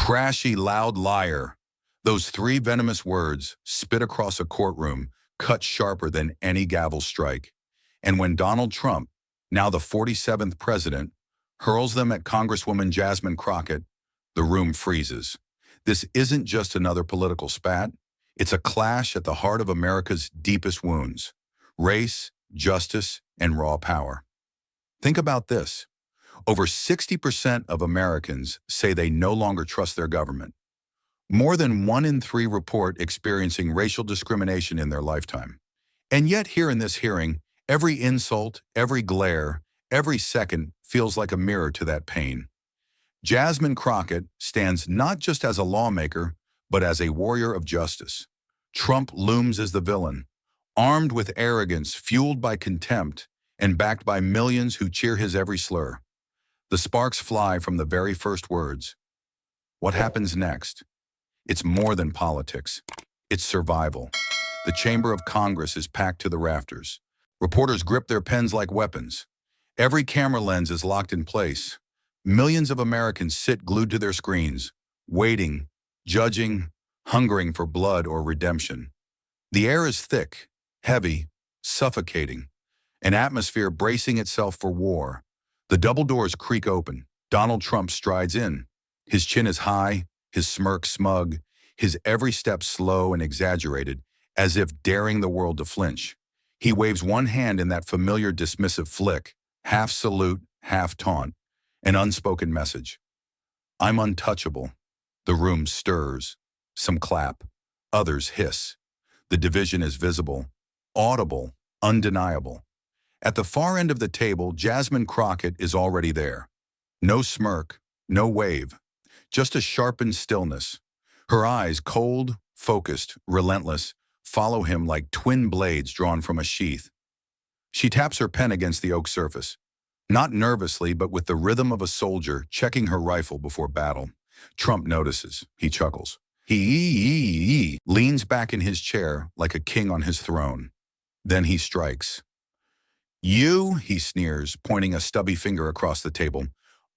Trashy, loud liar. Those three venomous words, spit across a courtroom, cut sharper than any gavel strike. And when Donald Trump, now the 47th president, hurls them at Congresswoman Jasmine Crockett, the room freezes. This isn't just another political spat. It's a clash at the heart of America's deepest wounds: race, justice, and raw power. Think about this. Over 60% of Americans say they no longer trust their government. More than 1 in 3 report experiencing racial discrimination in their lifetime. And yet here in this hearing, every insult, every glare, every second feels like a mirror to that pain. Jasmine Crockett stands not just as a lawmaker, but as a warrior of justice. Trump looms as the villain, armed with arrogance, fueled by contempt, and backed by millions who cheer his every slur. The sparks fly from the very first words. What happens next? It's more than politics. It's survival. The chamber of Congress is packed to the rafters. Reporters grip their pens like weapons. Every camera lens is locked in place. Millions of Americans sit glued to their screens, waiting, judging, hungering for blood or redemption. The air is thick, heavy, suffocating, an atmosphere bracing itself for war. The double doors creak open. Donald Trump strides in. His chin is high, his smirk smug, his every step slow and exaggerated, as if daring the world to flinch. He waves one hand in that familiar dismissive flick, half salute, half taunt, an unspoken message. I'm untouchable. The room stirs. Some clap. Others hiss. The division is visible, audible, undeniable. At the far end of the table, Jasmine Crockett is already there. No smirk, no wave, just a sharpened stillness. Her eyes, cold, focused, relentless, follow him like twin blades drawn from a sheath. She taps her pen against the oak surface, not nervously, but with the rhythm of a soldier checking her rifle before battle. Trump notices. He chuckles. He leans back in his chair like a king on his throne. Then he strikes. You, he sneers, pointing a stubby finger across the table,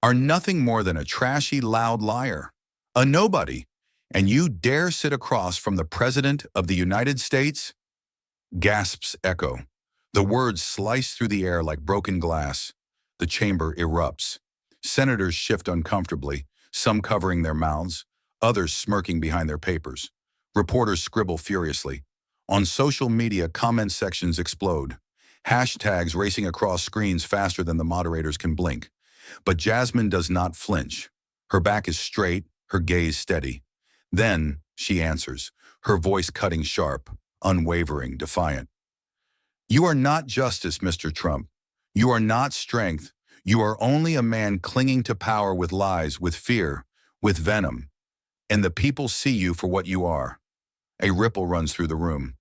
are nothing more than a trashy, loud liar, a nobody, and you dare sit across from the President of the United States? Gasps echo. The words slice through the air like broken glass. The chamber erupts. Senators shift uncomfortably, some covering their mouths, others smirking behind their papers. Reporters scribble furiously. On social media, comment sections explode. Hashtags racing across screens faster than the moderators can blink. But Jasmine does not flinch. Her back is straight, her gaze steady. Then she answers, her voice cutting sharp, unwavering, defiant. You are not justice, Mr. Trump. You are not strength. You are only a man clinging to power with lies, with fear, with venom. And the people see you for what you are. A ripple runs through the room.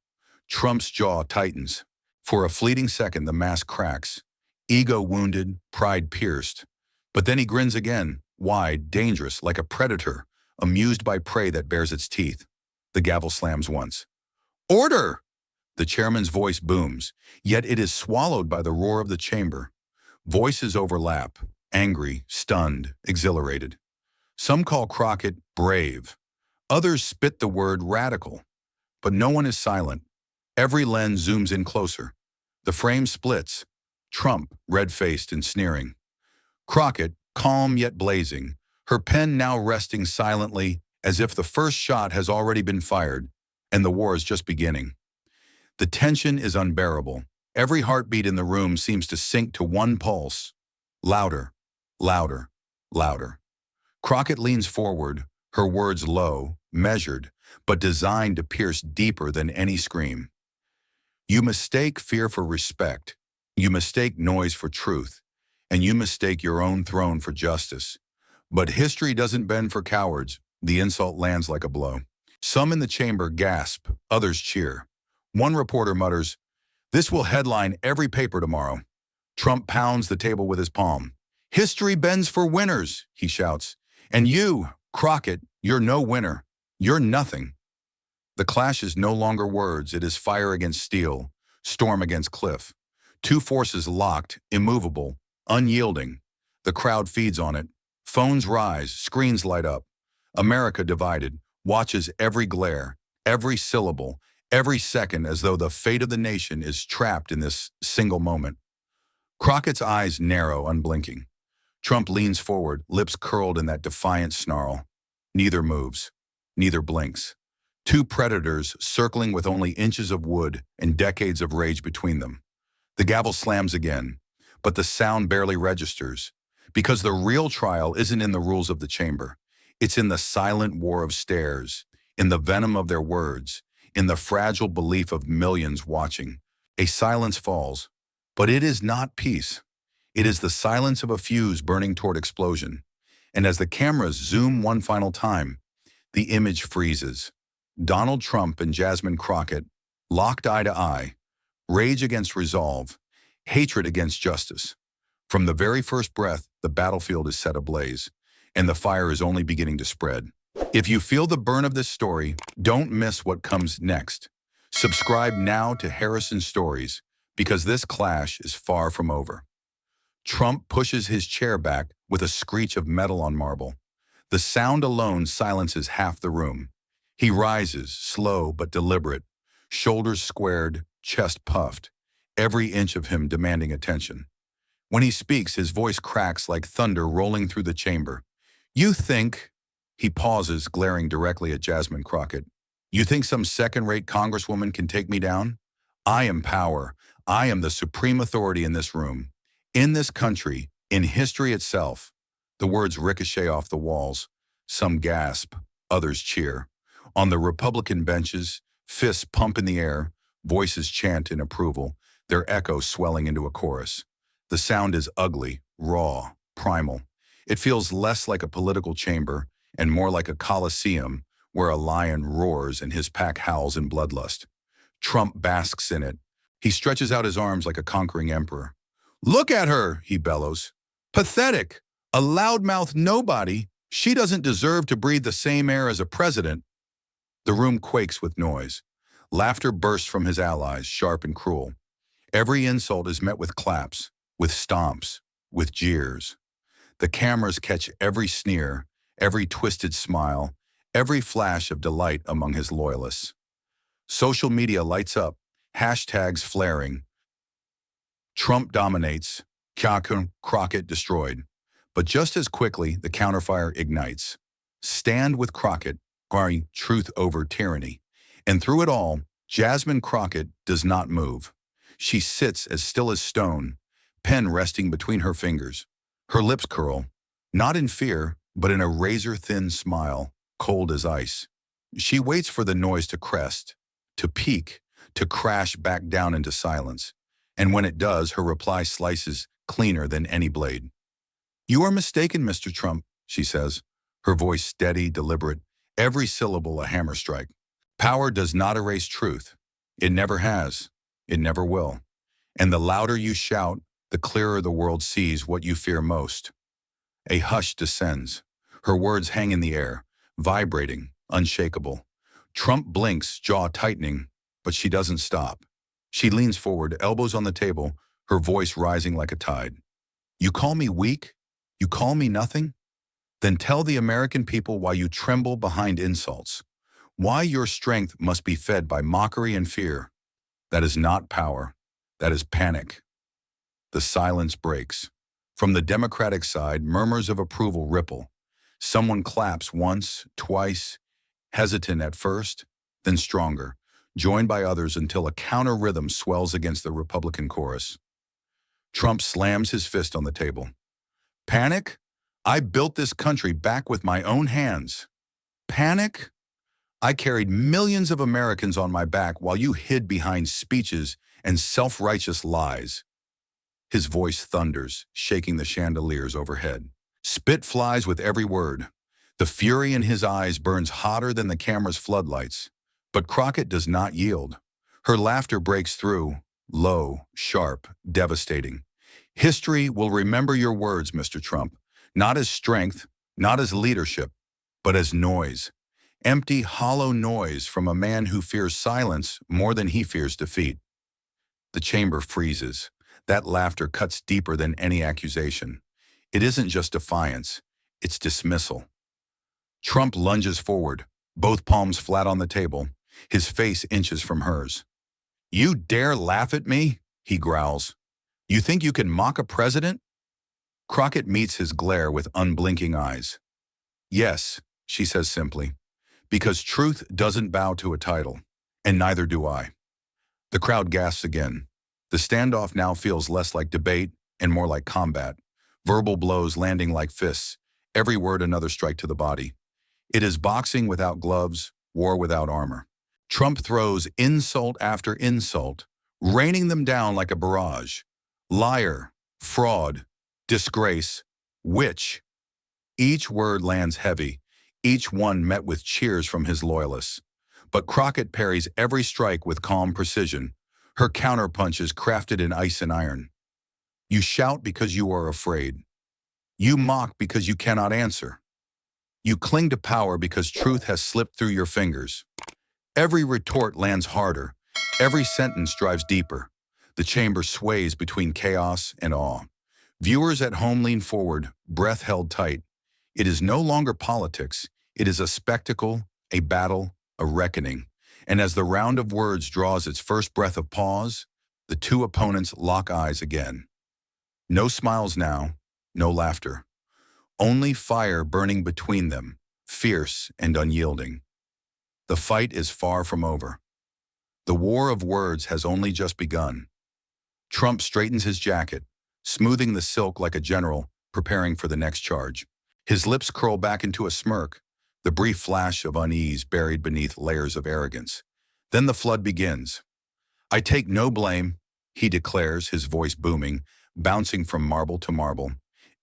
Trump's jaw tightens. For a fleeting second, the mask cracks. Ego wounded, pride pierced. But then he grins again, wide, dangerous, like a predator, amused by prey that bares its teeth. The gavel slams once. Order! The chairman's voice booms, yet it is swallowed by the roar of the chamber. Voices overlap, angry, stunned, exhilarated. Some call Crockett brave. Others spit the word radical. But no one is silent. Every lens zooms in closer. The frame splits. Trump, red-faced and sneering. Crockett, calm yet blazing, her pen now resting silently as if the first shot has already been fired and the war is just beginning. The tension is unbearable. Every heartbeat in the room seems to sink to one pulse. Louder, louder, louder. Crockett leans forward, her words low, measured, but designed to pierce deeper than any scream. You mistake fear for respect. You mistake noise for truth. And you mistake your own throne for justice. But history doesn't bend for cowards. The insult lands like a blow. Some in the chamber gasp, others cheer. One reporter mutters, "This will headline every paper tomorrow." Trump pounds the table with his palm. "History bends for winners," he shouts. "And you, Crockett, you're no winner. You're nothing." The clash is no longer words. It is fire against steel, storm against cliff. Two forces locked, immovable, unyielding. The crowd feeds on it. Phones rise, screens light up. America divided, watches every glare, every syllable, every second as though the fate of the nation is trapped in this single moment. Crockett's eyes narrow, unblinking. Trump leans forward, lips curled in that defiant snarl. Neither moves. Neither blinks. Two predators circling with only inches of wood and decades of rage between them. The gavel slams again, but the sound barely registers, because the real trial isn't in the rules of the chamber. It's in the silent war of stares, in the venom of their words, in the fragile belief of millions watching. A silence falls, but it is not peace. It is the silence of a fuse burning toward explosion. And as the cameras zoom one final time, the image freezes. Donald Trump and Jasmine Crockett, locked eye to eye, rage against resolve, hatred against justice. From the very first breath, the battlefield is set ablaze, and the fire is only beginning to spread. If you feel the burn of this story, don't miss what comes next. Subscribe now to Harrison Stories, because this clash is far from over. Trump pushes his chair back with a screech of metal on marble. The sound alone silences half the room. He rises, slow but deliberate, shoulders squared, chest puffed, every inch of him demanding attention. When he speaks, his voice cracks like thunder rolling through the chamber. You think, he pauses, glaring directly at Jasmine Crockett, you think some second-rate congresswoman can take me down? I am power. I am the supreme authority in this room, in this country, in history itself. The words ricochet off the walls. Some gasp, others cheer. On the Republican benches, fists pump in the air, voices chant in approval, their echo swelling into a chorus. The sound is ugly, raw, primal. It feels less like a political chamber and more like a coliseum where a lion roars and his pack howls in bloodlust. Trump basks in it. He stretches out his arms like a conquering emperor. Look at her, he bellows. Pathetic. A loudmouth nobody. She doesn't deserve to breathe the same air as a president. The room quakes with noise. Laughter bursts from his allies, sharp and cruel. Every insult is met with claps, with stomps, with jeers. The cameras catch every sneer, every twisted smile, every flash of delight among his loyalists. Social media lights up, hashtags flaring. Trump dominates, Crockett destroyed. But just as quickly, the counterfire ignites. Stand with Crockett, guarding truth over tyranny. And through it all, Jasmine Crockett does not move. She sits as still as stone, pen resting between her fingers. Her lips curl, not in fear, but in a razor-thin smile, cold as ice. She waits for the noise to crest, to peak, to crash back down into silence. And when it does, her reply slices cleaner than any blade. You are mistaken, Mr. Trump, she says, her voice steady, deliberate, every syllable a hammer strike. Power does not erase truth. It never has. It never will. And the louder you shout, the clearer the world sees what you fear most. A hush descends. Her words hang in the air, vibrating, unshakable. Trump blinks, jaw tightening, but she doesn't stop. She leans forward, elbows on the table, her voice rising like a tide. You call me weak? You call me nothing? Then tell the American people why you tremble behind insults, why your strength must be fed by mockery and fear. That is not power. That is panic. The silence breaks. From the Democratic side, murmurs of approval ripple. Someone claps once, twice, hesitant at first, then stronger, joined by others until a counter rhythm swells against the Republican chorus. Trump slams his fist on the table. Panic? I built this country back with my own hands. Panic? I carried millions of Americans on my back while you hid behind speeches and self-righteous lies. His voice thunders, shaking the chandeliers overhead. Spit flies with every word. The fury in his eyes burns hotter than the camera's floodlights. But Crockett does not yield. Her laughter breaks through, low, sharp, devastating. History will remember your words, Mr. Trump, not as strength, not as leadership, but as noise. Empty, hollow noise from a man who fears silence more than he fears defeat. The chamber freezes. That laughter cuts deeper than any accusation. It isn't just defiance, it's dismissal. Trump lunges forward, both palms flat on the table, his face inches from hers. "You dare laugh at me?" he growls. "You think you can mock a president?" Crockett meets his glare with unblinking eyes. "Yes," she says simply, "because truth doesn't bow to a title, and neither do I." The crowd gasps again. The standoff now feels less like debate and more like combat, verbal blows landing like fists, every word another strike to the body. It is boxing without gloves, war without armor. Trump throws insult after insult, raining them down like a barrage. Liar, fraud, disgrace, witch. Each word lands heavy, each one met with cheers from his loyalists. But Crockett parries every strike with calm precision, her counterpunches crafted in ice and iron. You shout because you are afraid. You mock because you cannot answer. You cling to power because truth has slipped through your fingers. Every retort lands harder. Every sentence drives deeper. The chamber sways between chaos and awe. Viewers at home lean forward, breath held tight. It is no longer politics. It is a spectacle, a battle, a reckoning. And as the round of words draws its first breath of pause, the two opponents lock eyes again. No smiles now, no laughter. Only fire burning between them, fierce and unyielding. The fight is far from over. The war of words has only just begun. Trump straightens his jacket, smoothing the silk like a general preparing for the next charge. His lips curl back into a smirk, the brief flash of unease buried beneath layers of arrogance. Then the flood begins. "I take no blame," he declares, his voice booming, bouncing from marble to marble.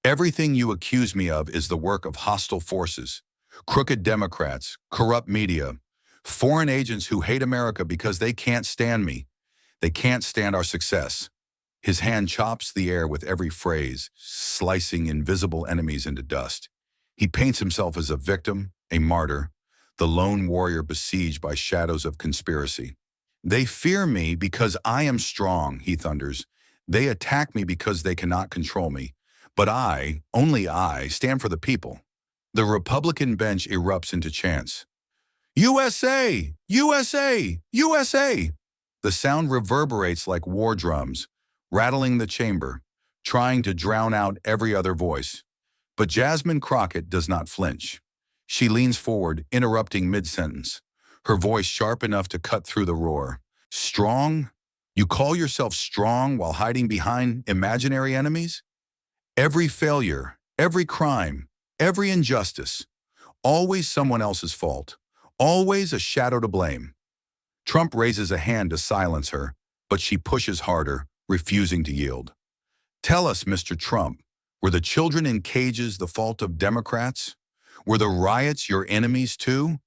"Everything you accuse me of is the work of hostile forces, crooked Democrats, corrupt media, foreign agents who hate America because they can't stand me. They can't stand our success." His hand chops the air with every phrase, slicing invisible enemies into dust. He paints himself as a victim, a martyr, the lone warrior besieged by shadows of conspiracy. "They fear me because I am strong," he thunders. "They attack me because they cannot control me. But I, only I, stand for the people." The Republican bench erupts into chants. "USA! USA! USA!" The sound reverberates like war drums, rattling the chamber, trying to drown out every other voice. But Jasmine Crockett does not flinch. She leans forward, interrupting mid-sentence, her voice sharp enough to cut through the roar. "Strong? You call yourself strong while hiding behind imaginary enemies? Every failure, every crime, every injustice, always someone else's fault, always a shadow to blame." Trump raises a hand to silence her, but she pushes harder, refusing to yield. "Tell us, Mr. Trump, were the children in cages the fault of Democrats? Were the riots your enemies too?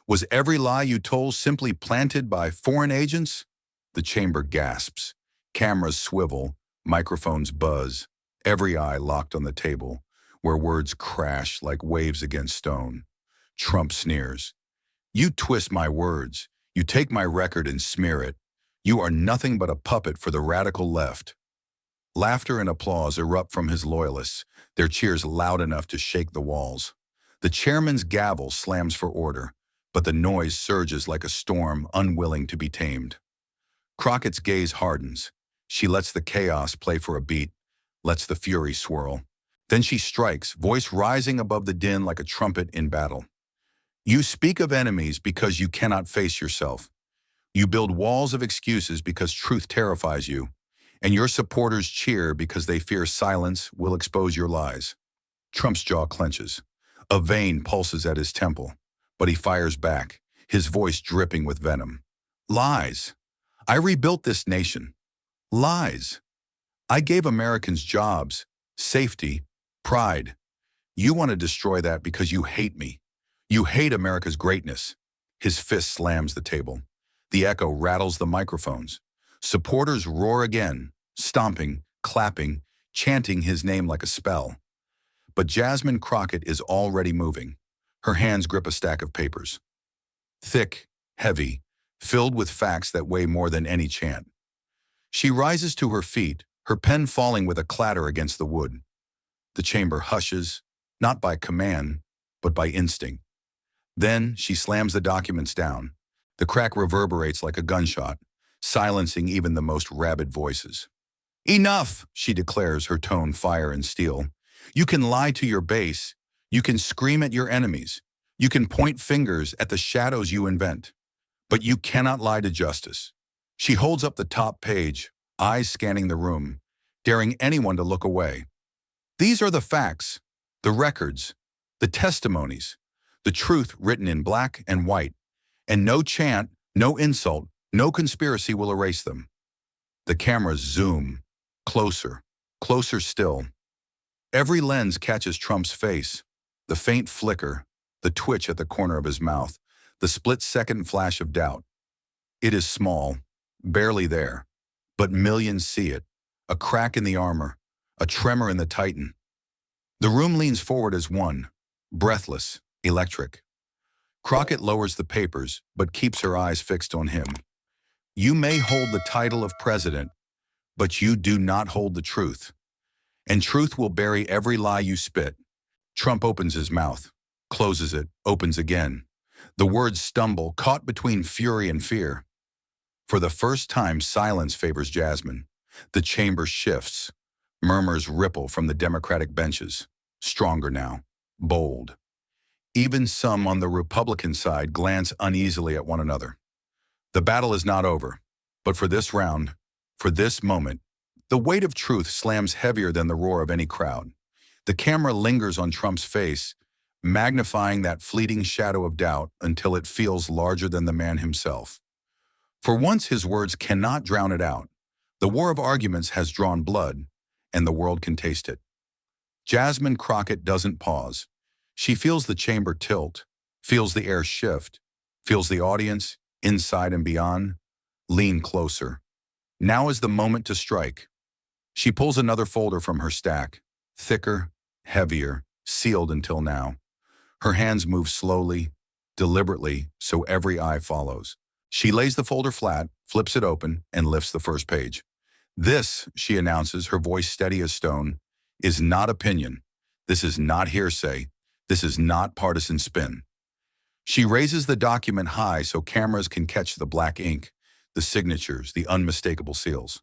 Was every lie you told simply planted by foreign agents?" The chamber gasps. Cameras swivel, microphones buzz, every eye locked on the table, where words crash like waves against stone. Trump sneers. "You twist my words. You take my record and smear it. You are nothing but a puppet for the radical left." Laughter and applause erupt from his loyalists, their cheers loud enough to shake the walls. The chairman's gavel slams for order, but the noise surges like a storm unwilling to be tamed. Crockett's gaze hardens. She lets the chaos play for a beat, lets the fury swirl. Then she strikes, voice rising above the din like a trumpet in battle. "You speak of enemies because you cannot face yourself. You build walls of excuses because truth terrifies you, and your supporters cheer because they fear silence will expose your lies." Trump's jaw clenches. A vein pulses at his temple, but he fires back, his voice dripping with venom. "Lies. I rebuilt this nation. Lies. I gave Americans jobs, safety, pride. You want to destroy that because you hate me. You hate America's greatness." His fist slams the table. The echo rattles the microphones. Supporters roar again, stomping, clapping, chanting his name like a spell. But Jasmine Crockett is already moving. Her hands grip a stack of papers. Thick, heavy, filled with facts that weigh more than any chant. She rises to her feet, her pen falling with a clatter against the wood. The chamber hushes, not by command, but by instinct. Then she slams the documents down. The crack reverberates like a gunshot, silencing even the most rabid voices. Enough, she declares, her tone fire and steel. You can lie to your base. You can scream at your enemies. You can point fingers at the shadows you invent. But you cannot lie to justice. She holds up the top page, eyes scanning the room, daring anyone to look away. These are the facts, the records, the testimonies, the truth written in black and white, and no chant, no insult, no conspiracy will erase them. The cameras zoom, closer, closer still. Every lens catches Trump's face, the faint flicker, the twitch at the corner of his mouth, the split-second flash of doubt. It is small, barely there, but millions see it, a crack in the armor, a tremor in the titan. The room leans forward as one, breathless, electric. Crockett lowers the papers, but keeps her eyes fixed on him. You may hold the title of president, but you do not hold the truth. And truth will bury every lie you spit. Trump opens his mouth, closes it, opens again. The words stumble, caught between fury and fear. For the first time, silence favors Jasmine. The chamber shifts. Murmurs ripple from the Democratic benches. Stronger now, bold. Even some on the Republican side glance uneasily at one another. The battle is not over, but for this round, for this moment, the weight of truth slams heavier than the roar of any crowd. The camera lingers on Trump's face, magnifying that fleeting shadow of doubt until it feels larger than the man himself. For once, his words cannot drown it out. The war of arguments has drawn blood, and the world can taste it. Jasmine Crockett doesn't pause. She feels the chamber tilt, feels the air shift, feels the audience, inside and beyond, lean closer. Now is the moment to strike. She pulls another folder from her stack, thicker, heavier, sealed until now. Her hands move slowly, deliberately, so every eye follows. She lays the folder flat, flips it open, and lifts the first page. This, she announces, her voice steady as stone, is not opinion. This is not hearsay. This is not partisan spin. She raises the document high so cameras can catch the black ink, the signatures, the unmistakable seals.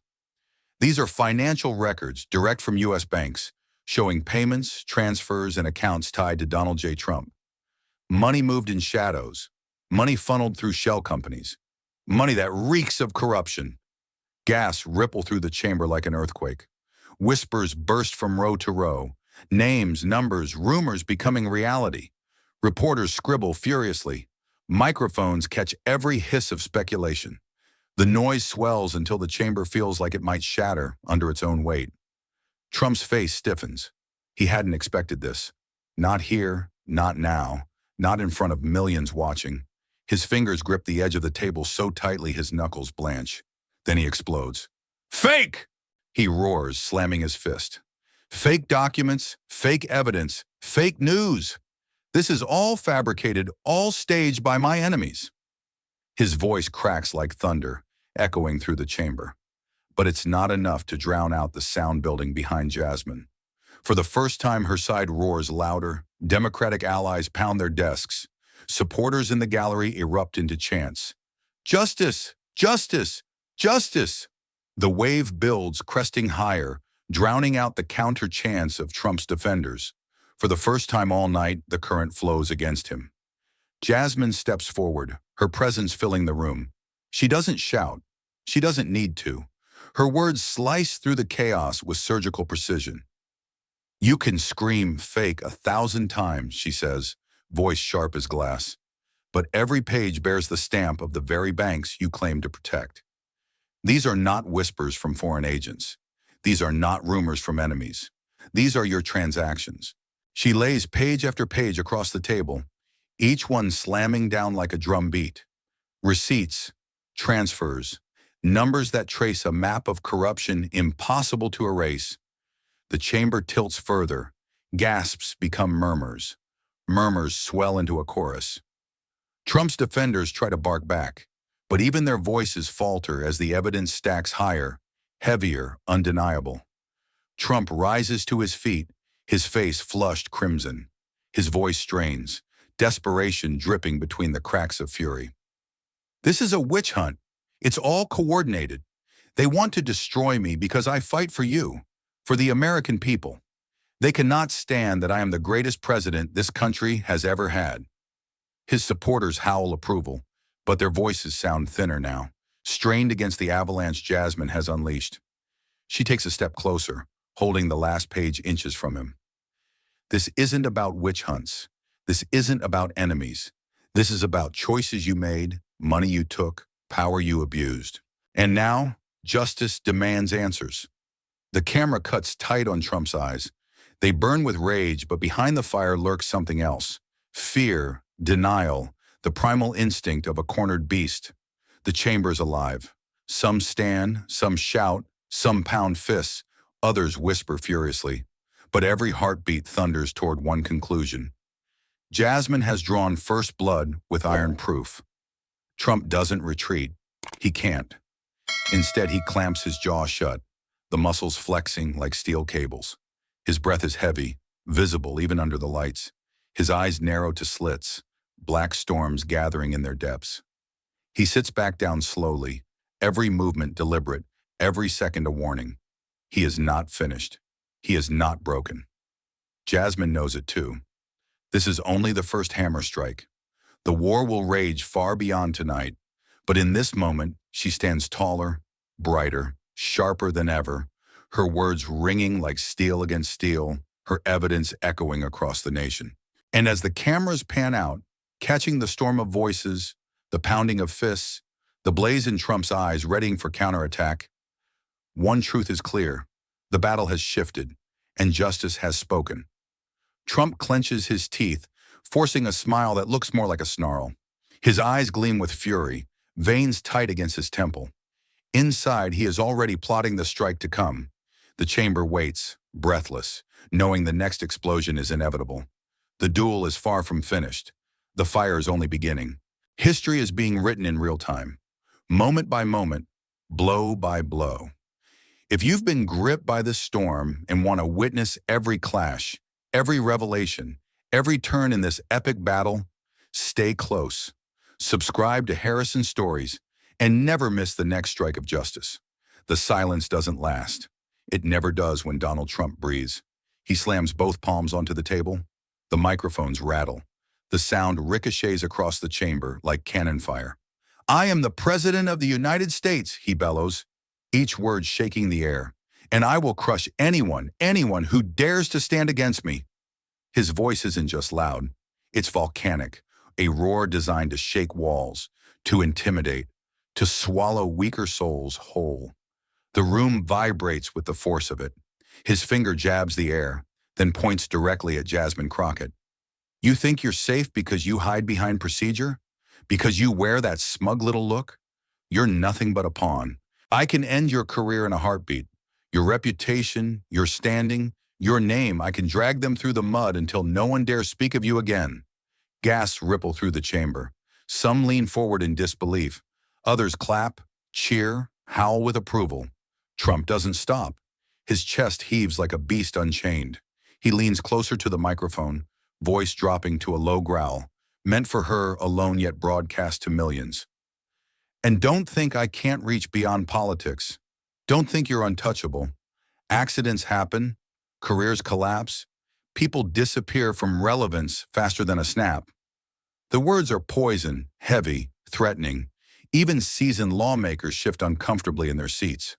These are financial records direct from U.S. banks, showing payments, transfers, and accounts tied to Donald J. Trump. Money moved in shadows, money funneled through shell companies, money that reeks of corruption. Gas rippled through the chamber like an earthquake. Whispers burst from row to row, names, numbers, rumors becoming reality. Reporters scribble furiously. Microphones catch every hiss of speculation. The noise swells until the chamber feels like it might shatter under its own weight. Trump's face stiffens. He hadn't expected this. Not here, not now, not in front of millions watching. His fingers grip the edge of the table so tightly his knuckles blanch. Then he explodes. Fake! He roars, slamming his fist. Fake documents, fake evidence, fake news. This is all fabricated, all staged by my enemies. His voice cracks like thunder, echoing through the chamber. But it's not enough to drown out the sound building behind Jasmine. For the first time, her side roars louder. Democratic allies pound their desks. Supporters in the gallery erupt into chants. Justice! Justice! Justice! The wave builds, cresting higher, drowning out the counter chants of Trump's defenders. For the first time all night, the current flows against him. Jasmine steps forward, her presence filling the room. She doesn't shout. She doesn't need to. Her words slice through the chaos with surgical precision. You can scream fake 1,000 times, she says, voice sharp as glass. But every page bears the stamp of the very banks you claim to protect. These are not whispers from foreign agents. These are not rumors from enemies. These are your transactions. She lays page after page across the table, each one slamming down like a drum beat. Receipts, transfers, numbers that trace a map of corruption impossible to erase. The chamber tilts further. Gasps become murmurs. Murmurs swell into a chorus. Trump's defenders try to bark back, but even their voices falter as the evidence stacks higher, heavier, undeniable. Trump rises to his feet, his face flushed crimson. His voice strains. desperation dripping between the cracks of fury. This is a witch hunt. It's all coordinated. They want to destroy me because I fight for you, for the American people. They cannot stand that I am the greatest president this country has ever had. His supporters howl approval, but their voices sound thinner now, strained against the avalanche Jasmine has unleashed. She takes a step closer, holding the last page inches from him. This isn't about witch hunts. This isn't about enemies. This is about choices you made, money you took, power you abused. And now, justice demands answers. The camera cuts tight on Trump's eyes. They burn with rage, but behind the fire lurks something else. Fear, denial, the primal instinct of a cornered beast. The chamber's alive. Some stand, some shout, some pound fists, others whisper furiously. But every heartbeat thunders toward one conclusion. Jasmine has drawn first blood with iron proof. Trump doesn't retreat. He can't. Instead, he clamps his jaw shut, the muscles flexing like steel cables. His breath is heavy, visible even under the lights. His eyes narrow to slits, black storms gathering in their depths. He sits back down slowly, every movement deliberate, every second a warning. He is not finished. He is not broken. Jasmine knows it too. This is only the first hammer strike. The war will rage far beyond tonight, but in this moment, she stands taller, brighter, sharper than ever, her words ringing like steel against steel, her evidence echoing across the nation. And as the cameras pan out, catching the storm of voices, the pounding of fists, the blaze in Trump's eyes readying for counterattack, one truth is clear. The battle has shifted, and justice has spoken. Trump clenches his teeth, forcing a smile that looks more like a snarl. His eyes gleam with fury, veins tight against his temple. Inside, he is already plotting the strike to come. The chamber waits, breathless, knowing the next explosion is inevitable. The duel is far from finished. The fire is only beginning. History is being written in real time, moment by moment, blow by blow. If you've been gripped by this storm and want to witness every clash, every revelation, every turn in this epic battle, stay close. Subscribe to Harrison Stories and never miss the next strike of justice. The silence doesn't last. It never does when Donald Trump breathes. He slams both palms onto the table. The microphones rattle. The sound ricochets across the chamber like cannon fire. I am the President of the United States, he bellows, each word shaking the air. And I will crush anyone who dares to stand against me. His voice isn't just loud. It's volcanic, a roar designed to shake walls, to intimidate, to swallow weaker souls whole. The room vibrates with the force of it. His finger jabs the air, then points directly at Jasmine Crockett. You think you're safe because you hide behind procedure? Because you wear that smug little look? You're nothing but a pawn. I can end your career in a heartbeat. Your reputation, your standing, your name, I can drag them through the mud until no one dares speak of you again. Gasps ripple through the chamber. Some lean forward in disbelief. Others clap, cheer, howl with approval. Trump doesn't stop. His chest heaves like a beast unchained. He leans closer to the microphone, voice dropping to a low growl, meant for her alone yet broadcast to millions. And don't think I can't reach beyond politics. Don't think you're untouchable. Accidents happen, careers collapse, people disappear from relevance faster than a snap. The words are poison, heavy, threatening. Even seasoned lawmakers shift uncomfortably in their seats.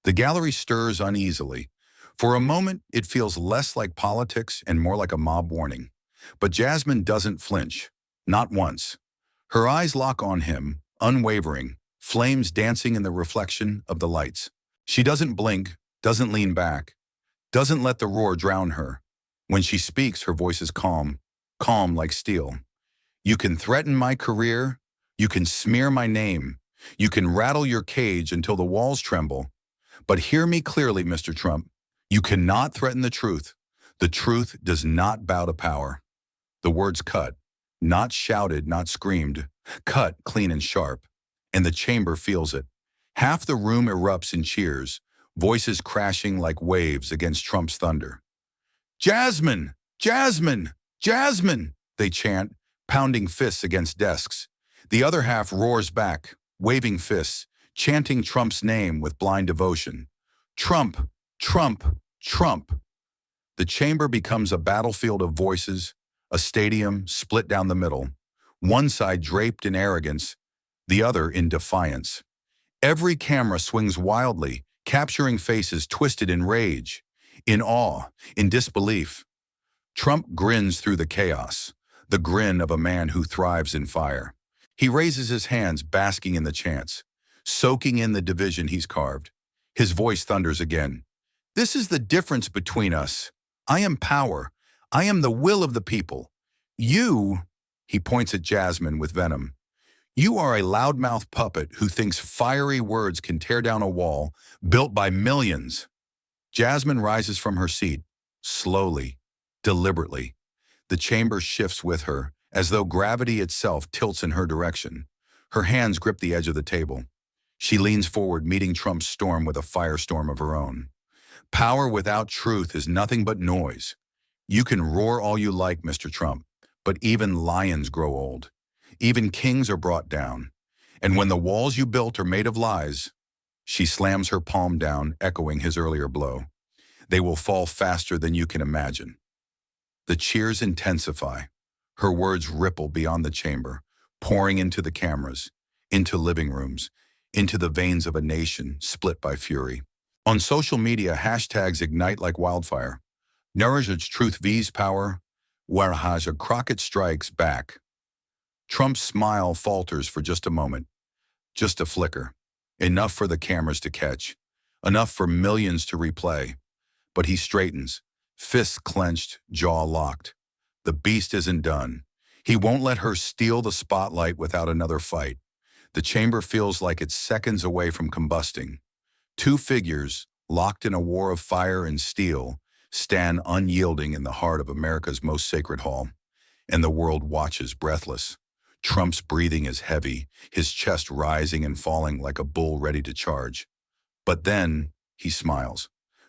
The gallery stirs uneasily. For a moment, it feels less like politics and more like a mob warning. But Jasmine doesn't flinch, not once. Her eyes lock on him, unwavering, flames dancing in the reflection of the lights. She doesn't blink, doesn't lean back, doesn't let the roar drown her. When she speaks, her voice is calm, calm like steel. You can threaten my career, you can smear my name, you can rattle your cage until the walls tremble. But hear me clearly, Mr. Trump. You cannot threaten the truth. The truth does not bow to power. The words cut, not shouted, not screamed, cut clean and sharp. And the chamber feels it. Half the room erupts in cheers, voices crashing like waves against Trump's thunder. Jasmine! Jasmine! Jasmine! They chant, pounding fists against desks. The other half roars back, waving fists, chanting Trump's name with blind devotion. Trump, Trump, Trump. The chamber becomes a battlefield of voices, a stadium split down the middle, one side draped in arrogance, the other in defiance. Every camera swings wildly, capturing faces twisted in rage, in awe, in disbelief. Trump grins through the chaos, the grin of a man who thrives in fire. He raises his hands, basking in the chants, soaking in the division he's carved. His voice thunders again. This is the difference between us. I am power. I am the will of the people. You, he points at Jasmine with venom, you are a loudmouth puppet who thinks fiery words can tear down a wall built by millions. Jasmine rises from her seat, slowly, deliberately. The chamber shifts with her, as though gravity itself tilts in her direction. Her hands grip the edge of the table. She leans forward, meeting Trump's storm with a firestorm of her own. Power without truth is nothing but noise. You can roar all you like, Mr. Trump, but even lions grow old. Even kings are brought down. And when the walls you built are made of lies, she slams her palm down, echoing his earlier blow. They will fall faster than you can imagine. The cheers intensify. Her words ripple beyond the chamber, pouring into the cameras, into living rooms, into the veins of a nation split by fury. On social media, hashtags ignite like wildfire. Narrate truth vs power, whereas Crockett strikes back. Trump's smile falters for just a moment, just a flicker, enough for the cameras to catch, enough for millions to replay. But he straightens, fists clenched, jaw locked. The beast isn't done. He won't let her steal the spotlight without another fight. The chamber feels like it's seconds away from combusting. Two figures, locked in a war of fire and steel, stand unyielding in the heart of America's most sacred hall, and the world watches breathless. Trump's breathing is heavy, his chest rising and falling like a bull ready to charge. But then he smiles,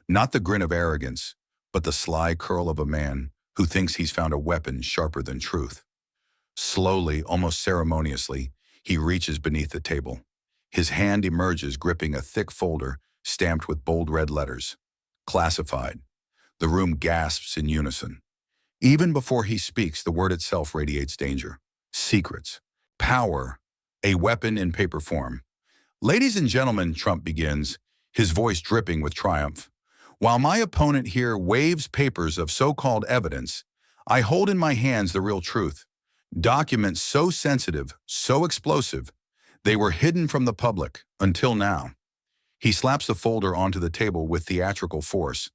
not the grin of arrogance, but the sly curl of a man who thinks he's found a weapon sharper than truth. Slowly, almost ceremoniously, he reaches beneath the table. His hand emerges gripping a thick folder stamped with bold red letters. Classified. The room gasps in unison. Even before he speaks, the word itself radiates danger. Secrets. Power. A weapon in paper form. Ladies and gentlemen, Trump begins, his voice dripping with triumph. While my opponent here waves papers of so-called evidence, I hold in my hands the real truth. Documents so sensitive, so explosive, they were hidden from the public until now. He slaps the folder onto the table with theatrical force.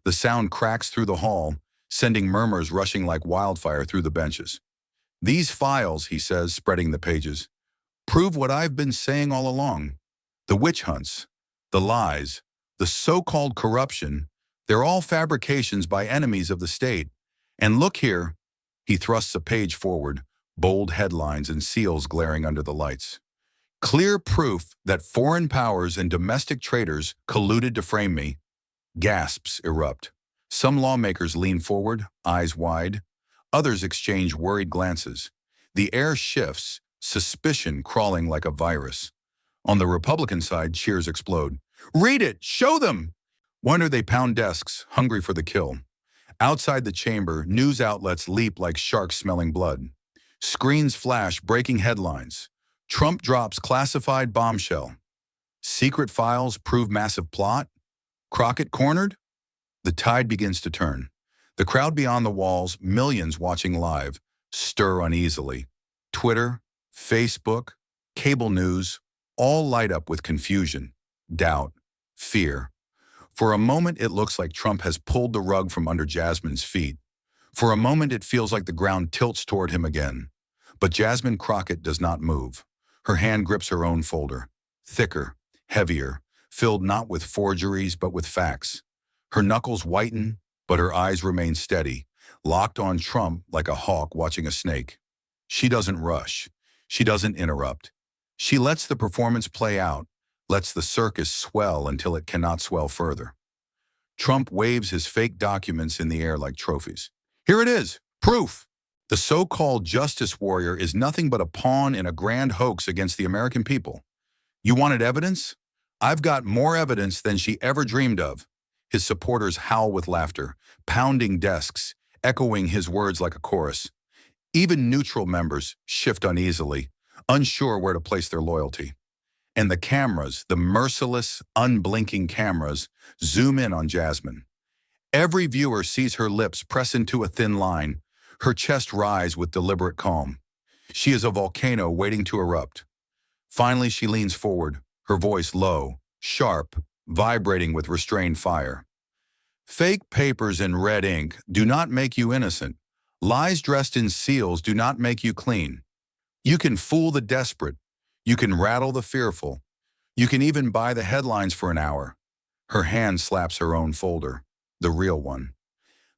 The sound cracks through the hall, sending murmurs rushing like wildfire through the benches. These files, he says, spreading the pages, prove what I've been saying all along. The witch hunts, the lies, the so-called corruption, they're all fabrications by enemies of the state. And look here, he thrusts a page forward, bold headlines and seals glaring under the lights. Clear proof that foreign powers and domestic traitors colluded to frame me. Gasps erupt. Some lawmakers lean forward, eyes wide. Others exchange worried glances. The air shifts, suspicion crawling like a virus. On the Republican side, cheers explode. Read it! Show them! Wonder they pound desks, hungry for the kill. Outside the chamber, news outlets leap like sharks smelling blood. Screens flash breaking headlines. Trump drops classified bombshell. Secret files prove massive plot. Crockett cornered? The tide begins to turn. The crowd beyond the walls, millions watching live, stir uneasily. Twitter, Facebook, cable news, all light up with confusion, doubt, fear. For a moment, it looks like Trump has pulled the rug from under Jasmine's feet. For a moment, it feels like the ground tilts toward him again. But Jasmine Crockett does not move. Her hand grips her own folder, thicker, heavier, filled not with forgeries but with facts. Her knuckles whiten, but her eyes remain steady, locked on Trump like a hawk watching a snake. She doesn't rush. She doesn't interrupt. She lets the performance play out, lets the circus swell until it cannot swell further. Trump waves his fake documents in the air like trophies. Here it is, proof. The so-called justice warrior is nothing but a pawn in a grand hoax against the American people. You wanted evidence? I've got more evidence than she ever dreamed of. His supporters howl with laughter, pounding desks, echoing his words like a chorus. Even neutral members shift uneasily, unsure where to place their loyalty. And the cameras, the merciless, unblinking cameras, zoom in on Jasmine. Every viewer sees her lips press into a thin line, her chest rise with deliberate calm. She is a volcano waiting to erupt. Finally, she leans forward, her voice low, sharp, vibrating with restrained fire. Fake papers in red ink do not make you innocent. Lies dressed in seals do not make you clean. You can fool the desperate. You can rattle the fearful. You can even buy the headlines for an hour. Her hand slaps her own folder, the real one.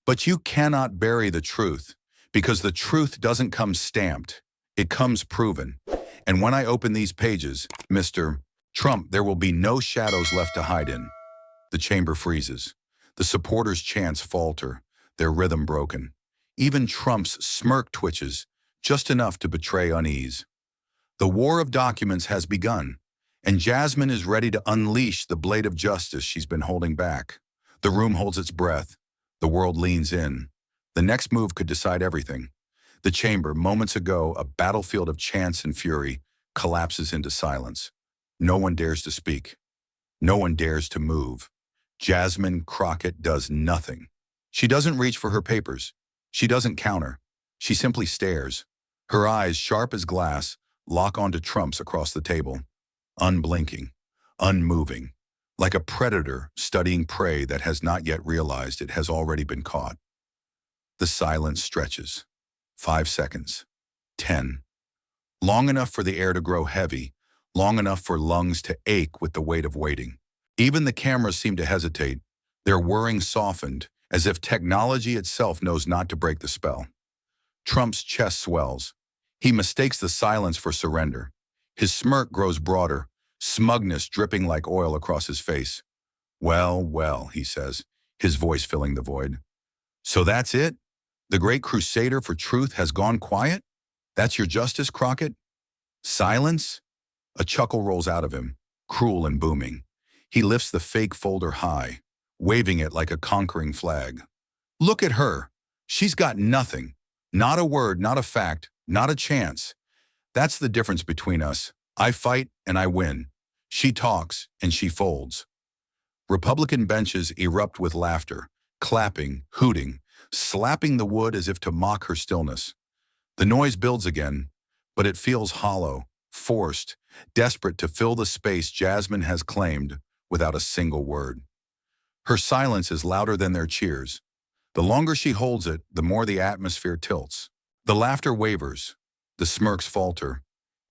But you cannot bury the truth, because the truth doesn't come stamped. It comes proven. And when I open these pages, Mr. Trump, there will be no shadows left to hide in. The chamber freezes. The supporters' chants falter, their rhythm broken. Even Trump's smirk twitches, just enough to betray unease. The war of documents has begun, and Jasmine is ready to unleash the blade of justice she's been holding back. The room holds its breath. The world leans in. The next move could decide everything. The chamber, moments ago a battlefield of chants and fury, collapses into silence. No one dares to speak. No one dares to move. Jasmine Crockett does nothing. She doesn't reach for her papers. She doesn't counter. She simply stares. Her eyes, sharp as glass, lock onto Trump's across the table. Unblinking, unmoving, like a predator studying prey that has not yet realized it has already been caught. The silence stretches. 5 seconds. 10. Long enough for the air to grow heavy, long enough for lungs to ache with the weight of waiting. Even the cameras seem to hesitate, their whirring softened, as if technology itself knows not to break the spell. Trump's chest swells. He mistakes the silence for surrender. His smirk grows broader, smugness dripping like oil across his face. Well, well, he says, his voice filling the void. So that's it? The great crusader for truth has gone quiet? That's your justice, Crockett? Silence? A chuckle rolls out of him, cruel and booming. He lifts the fake folder high, waving it like a conquering flag. Look at her. She's got nothing. Not a word, not a fact, not a chance. That's the difference between us. I fight and I win. She talks and she folds. Republican benches erupt with laughter, clapping, hooting, slapping the wood as if to mock her stillness. The noise builds again, but it feels hollow, forced, desperate to fill the space Jasmine has claimed without a single word. Her silence is louder than their cheers. The longer she holds it, the more the atmosphere tilts. The laughter wavers. The smirks falter.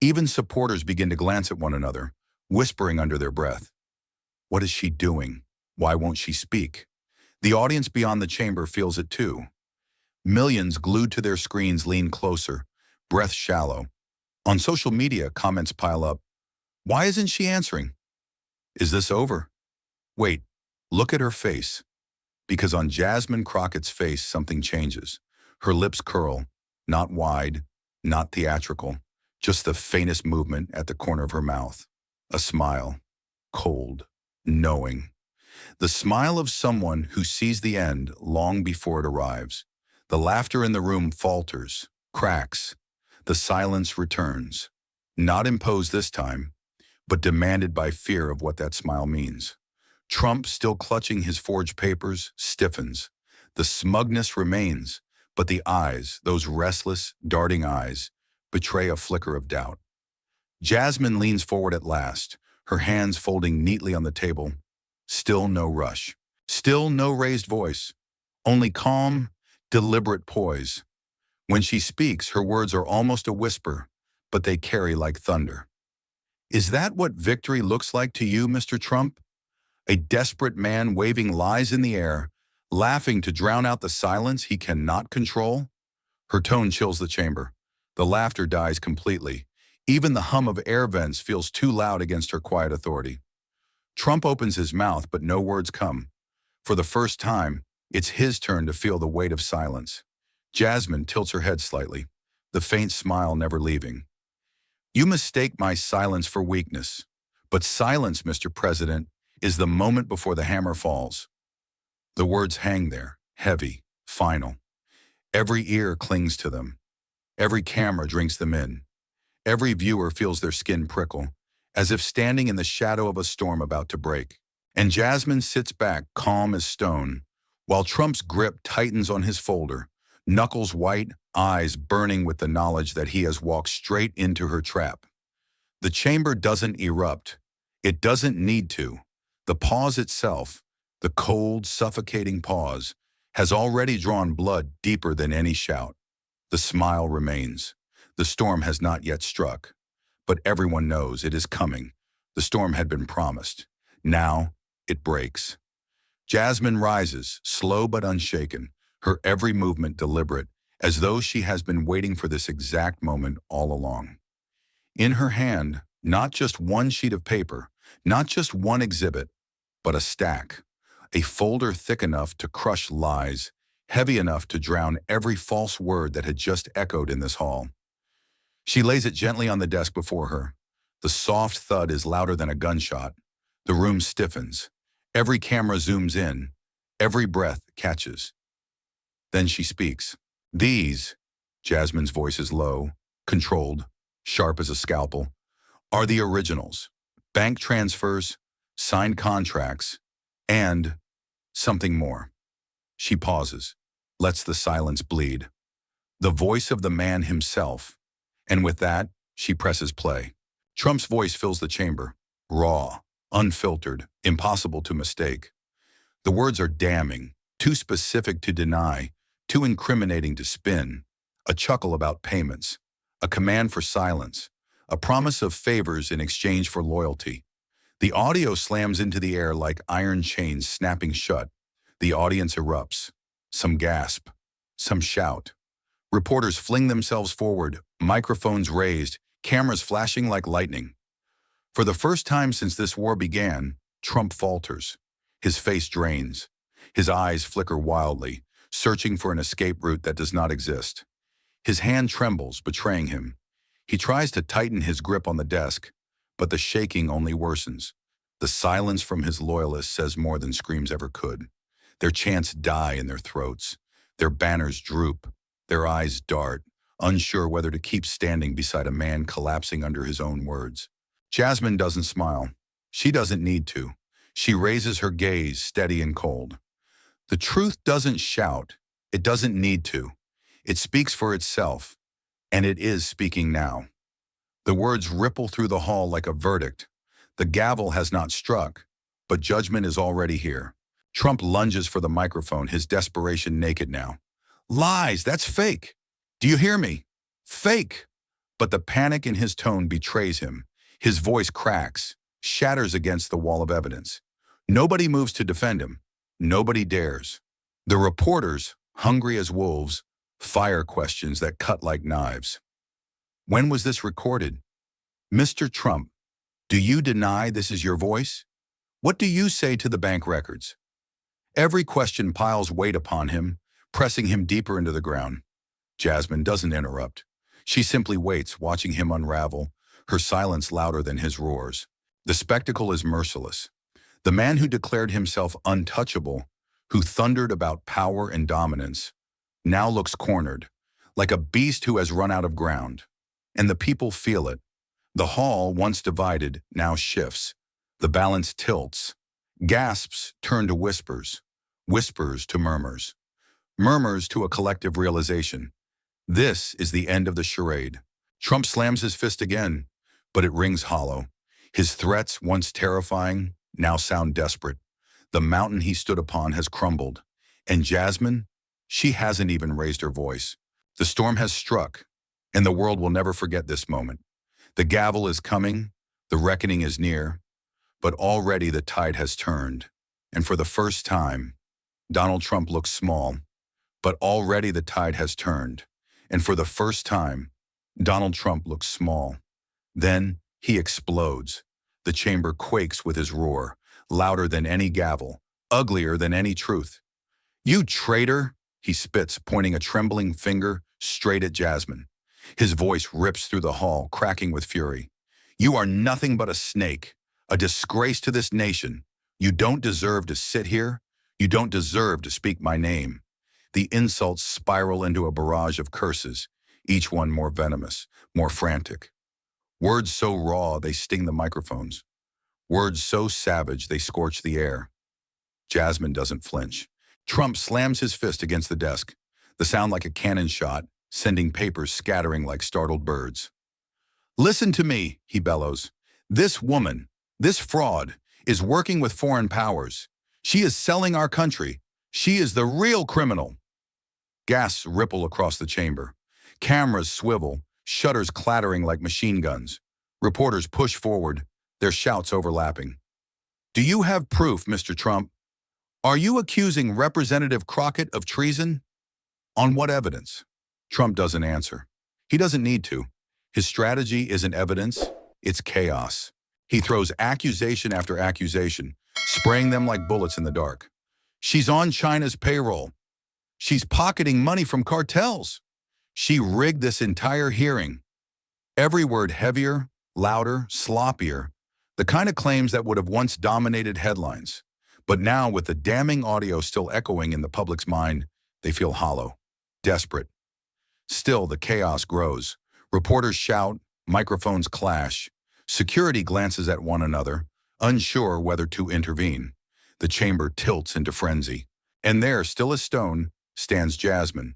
Even supporters begin to glance at one another, whispering under their breath. What is she doing? Why won't she speak? The audience beyond the chamber feels it too. Millions glued to their screens lean closer, breath shallow. On social media, comments pile up. Why isn't she answering? Is this over? Wait, look at her face. Because on Jasmine Crockett's face, something changes. Her lips curl, not wide, not theatrical, just the faintest movement at the corner of her mouth. A smile, cold, knowing. The smile of someone who sees the end long before it arrives. The laughter in the room falters, cracks. The silence returns. Not imposed this time, but demanded by fear of what that smile means. Trump, still clutching his forged papers, stiffens. The smugness remains, but the eyes, those restless, darting eyes, betray a flicker of doubt. Jasmine leans forward at last, her hands folding neatly on the table. Still no rush. Still no raised voice. Only calm, deliberate poise. When she speaks, her words are almost a whisper, but they carry like thunder. Is that what victory looks like to you, Mr. Trump? A desperate man waving lies in the air, laughing to drown out the silence he cannot control? Her tone chills the chamber. The laughter dies completely. Even the hum of air vents feels too loud against her quiet authority. Trump opens his mouth, but no words come. For the first time, it's his turn to feel the weight of silence. Jasmine tilts her head slightly, the faint smile never leaving. You mistake my silence for weakness. But silence, Mr. President, is the moment before the hammer falls. The words hang there, heavy, final. Every ear clings to them. Every camera drinks them in. Every viewer feels their skin prickle, as if standing in the shadow of a storm about to break. And Jasmine sits back, calm as stone, while Trump's grip tightens on his folder, knuckles white, eyes burning with the knowledge that he has walked straight into her trap. The chamber doesn't erupt. It doesn't need to. The pause itself, the cold, suffocating pause, has already drawn blood deeper than any shout. The smile remains. The storm has not yet struck. But everyone knows it is coming. The storm had been promised. Now, it breaks. Jasmine rises, slow but unshaken, her every movement deliberate, as though she has been waiting for this exact moment all along. In her hand, not just one sheet of paper, not just one exhibit, but a stack, a folder thick enough to crush lies, heavy enough to drown every false word that had just echoed in this hall. She lays it gently on the desk before her. The soft thud is louder than a gunshot. The room stiffens. Every camera zooms in. Every breath catches. Then she speaks. These, Jasmine's voice is low, controlled, sharp as a scalpel, are the originals. Bank transfers, signed contracts, and something more. She pauses, lets the silence bleed. The voice of the man himself. And with that, she presses play. Trump's voice fills the chamber, raw, unfiltered, impossible to mistake. The words are damning, too specific to deny, too incriminating to spin. A chuckle about payments, a command for silence, a promise of favors in exchange for loyalty. The audio slams into the air like iron chains snapping shut. The audience erupts. Some gasp, some shout. Reporters fling themselves forward, microphones raised, cameras flashing like lightning. For the first time since this war began, Trump falters. His face drains. His eyes flicker wildly, searching for an escape route that does not exist. His hand trembles, betraying him. He tries to tighten his grip on the desk, but the shaking only worsens. The silence from his loyalists says more than screams ever could. Their chants die in their throats. Their banners droop. Their eyes dart, unsure whether to keep standing beside a man collapsing under his own words. Jasmine doesn't smile. She doesn't need to. She raises her gaze, steady and cold. The truth doesn't shout. It doesn't need to. It speaks for itself, and it is speaking now. The words ripple through the hall like a verdict. The gavel has not struck, but judgment is already here. Trump lunges for the microphone, his desperation naked now. Lies, that's fake. Do you hear me? Fake. But the panic in his tone betrays him. His voice cracks, shatters against the wall of evidence. Nobody moves to defend him. Nobody dares. The reporters, hungry as wolves, fire questions that cut like knives. When was this recorded? Mr. Trump, do you deny this is your voice? What do you say to the bank records? Every question piles weight upon him, pressing him deeper into the ground. Jasmine doesn't interrupt. She simply waits, watching him unravel, her silence louder than his roars. The spectacle is merciless. The man who declared himself untouchable, who thundered about power and dominance, now looks cornered, like a beast who has run out of ground. And the people feel it. The hall, once divided, now shifts. The balance tilts. Gasps turn to whispers, whispers to murmurs, murmurs to a collective realization. This is the end of the charade. Trump slams his fist again, but it rings hollow. His threats, once terrifying, now sound desperate. The mountain he stood upon has crumbled. And Jasmine, she hasn't even raised her voice. The storm has struck, and the world will never forget this moment. The gavel is coming, the reckoning is near, but already the tide has turned. And for the first time, Donald Trump looks small, but already the tide has turned. And for the first time, Donald Trump looks small. Then he explodes. The chamber quakes with his roar, louder than any gavel, uglier than any truth. You traitor! he spits, pointing a trembling finger straight at Jasmine. His voice rips through the hall, cracking with fury. You are nothing but a snake, a disgrace to this nation. You don't deserve to sit here. You don't deserve to speak my name. The insults spiral into a barrage of curses, each one more venomous, more frantic. Words so raw they sting the microphones. Words so savage they scorch the air. Jasmine doesn't flinch. Trump slams his fist against the desk, the sound like a cannon shot, sending papers scattering like startled birds. Listen to me, he bellows. This woman, this fraud, is working with foreign powers. She is selling our country. She is the real criminal. Gasps ripple across the chamber. Cameras swivel, shutters clattering like machine guns. Reporters push forward, their shouts overlapping. Do you have proof, Mr. Trump? Are you accusing Representative Crockett of treason? On what evidence? Trump doesn't answer. He doesn't need to. His strategy isn't evidence, it's chaos. He throws accusation after accusation, spraying them like bullets in the dark. She's on China's payroll. She's pocketing money from cartels. She rigged this entire hearing. Every word heavier, louder, sloppier, the kind of claims that would have once dominated headlines. But now, with the damning audio still echoing in the public's mind, they feel hollow, desperate. Still, the chaos grows. Reporters shout, microphones clash. Security glances at one another, unsure whether to intervene. The chamber tilts into frenzy. And there, still as stone, stands Jasmine.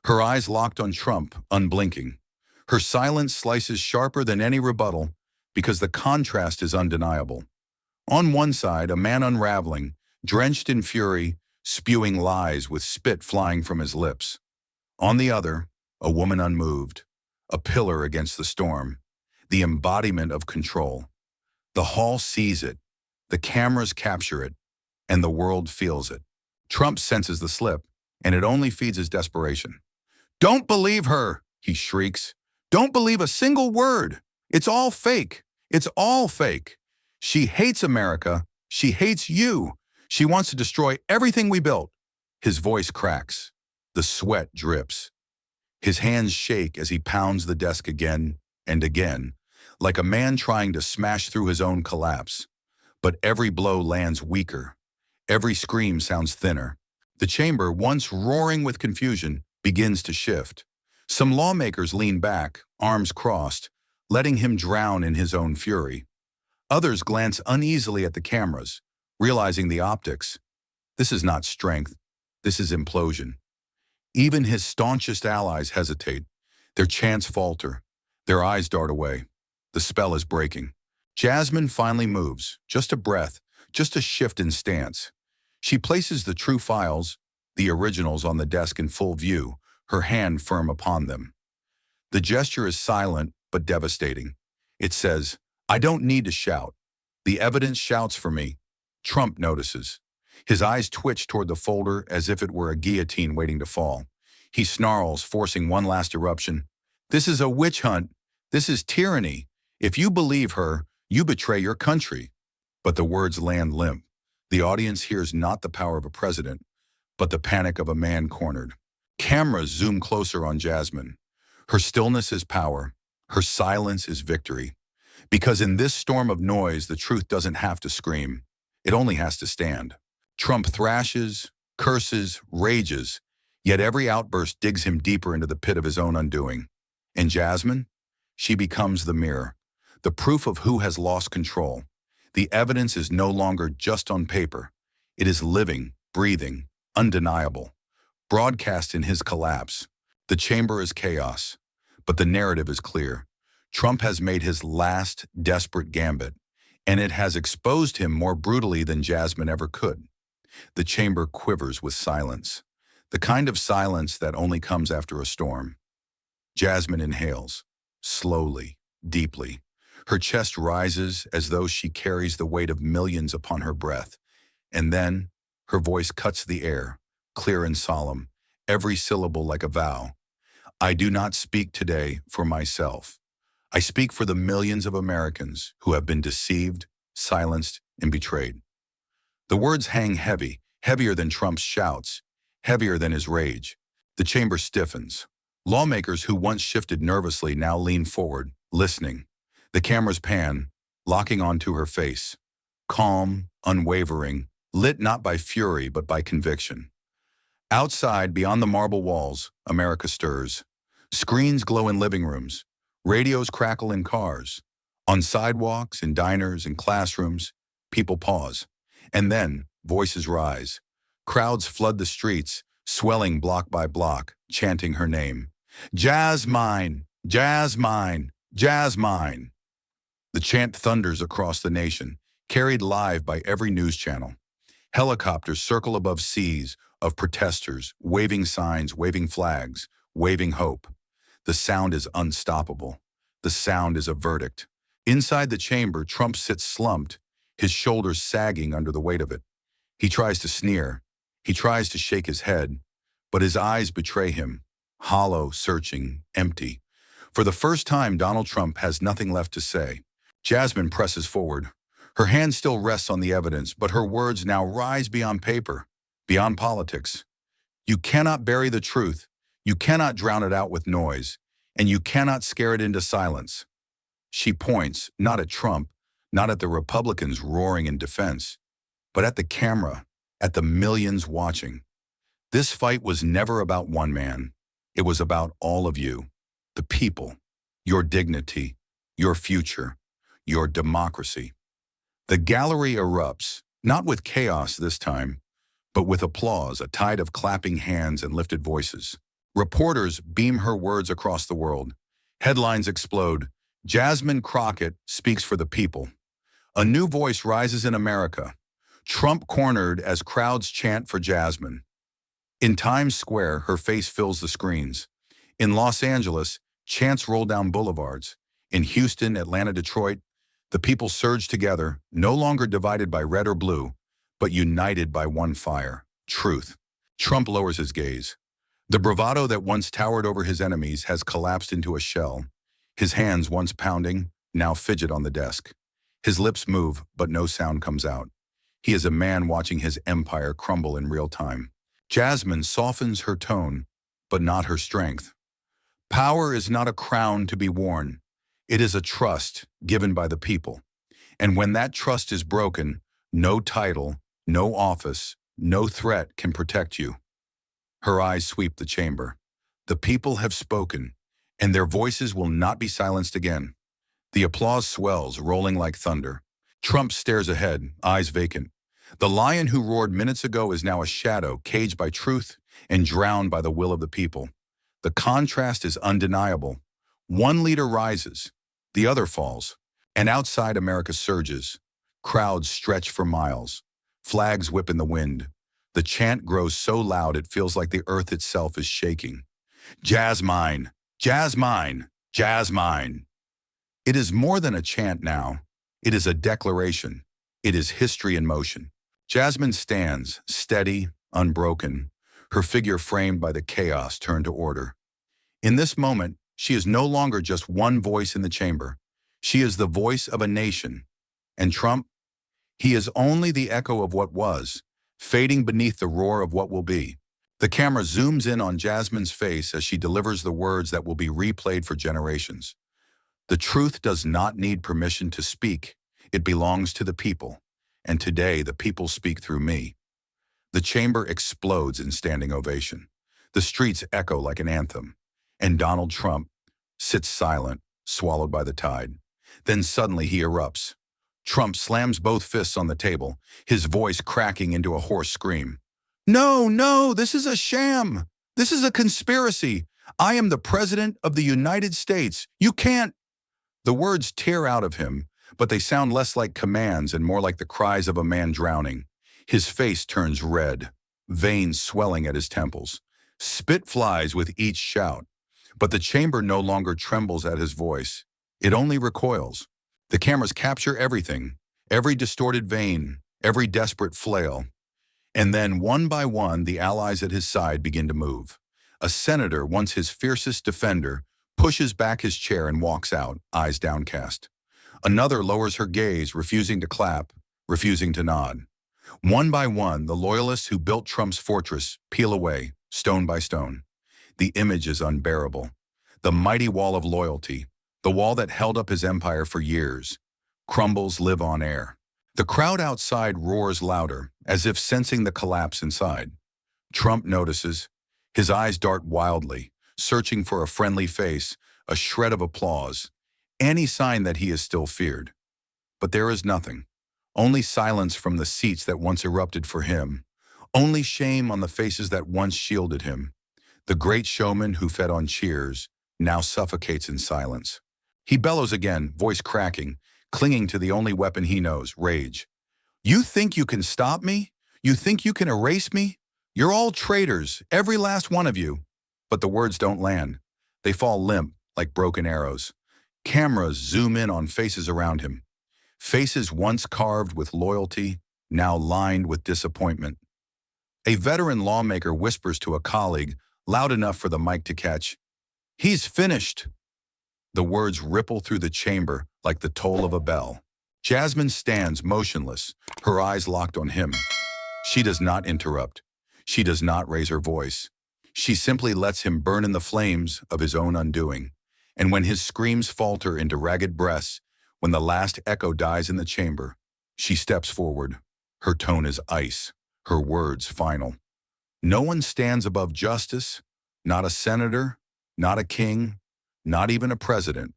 Her eyes locked on Trump, unblinking. Her silence slices sharper than any rebuttal because the contrast is undeniable. On one side, a man unraveling, drenched in fury, spewing lies with spit flying from his lips. On the other, a woman unmoved, a pillar against the storm, the embodiment of control. The hall sees it, the cameras capture it, and the world feels it. Trump senses the slip, and it only feeds his desperation. Don't believe her, he shrieks. Don't believe a single word. It's all fake. It's all fake. She hates America. She hates you. She wants to destroy everything we built. His voice cracks. The sweat drips. His hands shake as he pounds the desk again and again, like a man trying to smash through his own collapse. But every blow lands weaker. Every scream sounds thinner. The chamber, once roaring with confusion, begins to shift. Some lawmakers lean back, arms crossed, letting him drown in his own fury. Others glance uneasily at the cameras, realizing the optics. This is not strength. This is implosion. Even his staunchest allies hesitate. Their chants falter. Their eyes dart away. The spell is breaking. Jasmine finally moves, just a breath, just a shift in stance. She places the true files, the originals, on the desk in full view, her hand firm upon them. The gesture is silent but devastating. It says, I don't need to shout. The evidence shouts for me. Trump notices. His eyes twitch toward the folder as if it were a guillotine waiting to fall. He snarls, forcing one last eruption. This is a witch hunt. This is tyranny. If you believe her, you betray your country. But the words land limp. The audience hears not the power of a president, but the panic of a man cornered. Cameras zoom closer on Jasmine. Her stillness is power. Her silence is victory. Because in this storm of noise, the truth doesn't have to scream. It only has to stand. Trump thrashes, curses, rages, yet every outburst digs him deeper into the pit of his own undoing. And Jasmine? She becomes the mirror, the proof of who has lost control. The evidence is no longer just on paper. It is living, breathing, undeniable. Broadcast in his collapse. The chamber is chaos, but the narrative is clear. Trump has made his last desperate gambit, and it has exposed him more brutally than Jasmine ever could. The chamber quivers with silence, the kind of silence that only comes after a storm. Jasmine inhales, slowly, deeply. Her chest rises as though she carries the weight of millions upon her breath. And then, her voice cuts the air, clear and solemn, every syllable like a vow. I do not speak today for myself. I speak for the millions of Americans who have been deceived, silenced, and betrayed. The words hang heavy, heavier than Trump's shouts, heavier than his rage. The chamber stiffens. Lawmakers who once shifted nervously now lean forward, listening. The cameras pan, locking onto her face. Calm, unwavering, lit not by fury but by conviction. Outside, beyond the marble walls, America stirs. Screens glow in living rooms. Radios crackle in cars. On sidewalks, in diners, in classrooms, people pause. And then, voices rise. Crowds flood the streets, swelling block by block, chanting her name. Jasmine! Jasmine! Jasmine! The chant thunders across the nation, carried live by every news channel. Helicopters circle above seas of protesters, waving signs, waving flags, waving hope. The sound is unstoppable. The sound is a verdict. Inside the chamber, Trump sits slumped, his shoulders sagging under the weight of it. He tries to sneer. He tries to shake his head, but his eyes betray him, hollow, searching, empty. For the first time, Donald Trump has nothing left to say. Jasmine presses forward. Her hand still rests on the evidence, but her words now rise beyond paper, beyond politics. You cannot bury the truth. You cannot drown it out with noise, and you cannot scare it into silence. She points, not at Trump, not at the Republicans roaring in defense, but at the camera, at the millions watching. This fight was never about one man. It was about all of you, the people, your dignity, your future, your democracy. The gallery erupts, not with chaos this time, but with applause, a tide of clapping hands and lifted voices. Reporters beam her words across the world. Headlines explode. Jasmine Crockett speaks for the people. A new voice rises in America. Trump cornered as crowds chant for Jasmine. In Times Square, her face fills the screens. In Los Angeles, chants roll down boulevards. In Houston, Atlanta, Detroit, the people surge together, no longer divided by red or blue, but united by one fire, truth. Trump lowers his gaze. The bravado that once towered over his enemies has collapsed into a shell. His hands, once pounding, now fidget on the desk. His lips move, but no sound comes out. He is a man watching his empire crumble in real time. Jasmine softens her tone, but not her strength. Power is not a crown to be worn. It is a trust given by the people. And when that trust is broken, no title, no office, no threat can protect you. Her eyes sweep the chamber. The people have spoken, and their voices will not be silenced again. The applause swells, rolling like thunder. Trump stares ahead, eyes vacant. The lion who roared minutes ago is now a shadow, caged by truth and drowned by the will of the people. The contrast is undeniable. One leader rises, the other falls, and outside America surges. Crowds stretch for miles. Flags whip in the wind. The chant grows so loud it feels like the earth itself is shaking. Jasmine! Jasmine! Jasmine! It is more than a chant now. It is a declaration. It is history in motion. Jasmine stands, steady, unbroken, her figure framed by the chaos turned to order. In this moment, she is no longer just one voice in the chamber. She is the voice of a nation. And Trump? He is only the echo of what was, fading beneath the roar of what will be. The camera zooms in on Jasmine's face as she delivers the words that will be replayed for generations. The truth does not need permission to speak. It belongs to the people. And today, the people speak through me. The chamber explodes in standing ovation. The streets echo like an anthem. And Donald Trump sits silent, swallowed by the tide. Then suddenly he erupts. Trump slams both fists on the table, his voice cracking into a hoarse scream. No, no, this is a sham. This is a conspiracy. I am the President of the United States. You can't. The words tear out of him, but they sound less like commands and more like the cries of a man drowning. His face turns red, veins swelling at his temples. Spit flies with each shout, but the chamber no longer trembles at his voice. It only recoils. The cameras capture everything, every distorted vein, every desperate flail. And then, one by one, the allies at his side begin to move. A senator, once his fiercest defender, pushes back his chair and walks out, eyes downcast. Another lowers her gaze, refusing to clap, refusing to nod. One by one, the loyalists who built Trump's fortress peel away, stone by stone. The image is unbearable. The mighty wall of loyalty, the wall that held up his empire for years, crumbles live on air. The crowd outside roars louder, as if sensing the collapse inside. Trump notices. His eyes dart wildly, searching for a friendly face, a shred of applause, any sign that he is still feared. But there is nothing. Only silence from the seats that once erupted for him. Only shame on the faces that once shielded him. The great showman who fed on cheers now suffocates in silence. He bellows again, voice cracking, clinging to the only weapon he knows, rage. You think you can stop me? You think you can erase me? You're all traitors, every last one of you. But the words don't land. They fall limp, like broken arrows. Cameras zoom in on faces around him. Faces once carved with loyalty, now lined with disappointment. A veteran lawmaker whispers to a colleague, loud enough for the mic to catch, "He's finished." The words ripple through the chamber like the toll of a bell. Jasmine stands motionless, her eyes locked on him. She does not interrupt. She does not raise her voice. She simply lets him burn in the flames of his own undoing. And when his screams falter into ragged breaths, when the last echo dies in the chamber, she steps forward. Her tone is ice, her words final. No one stands above justice, not a senator, not a king, not even a president.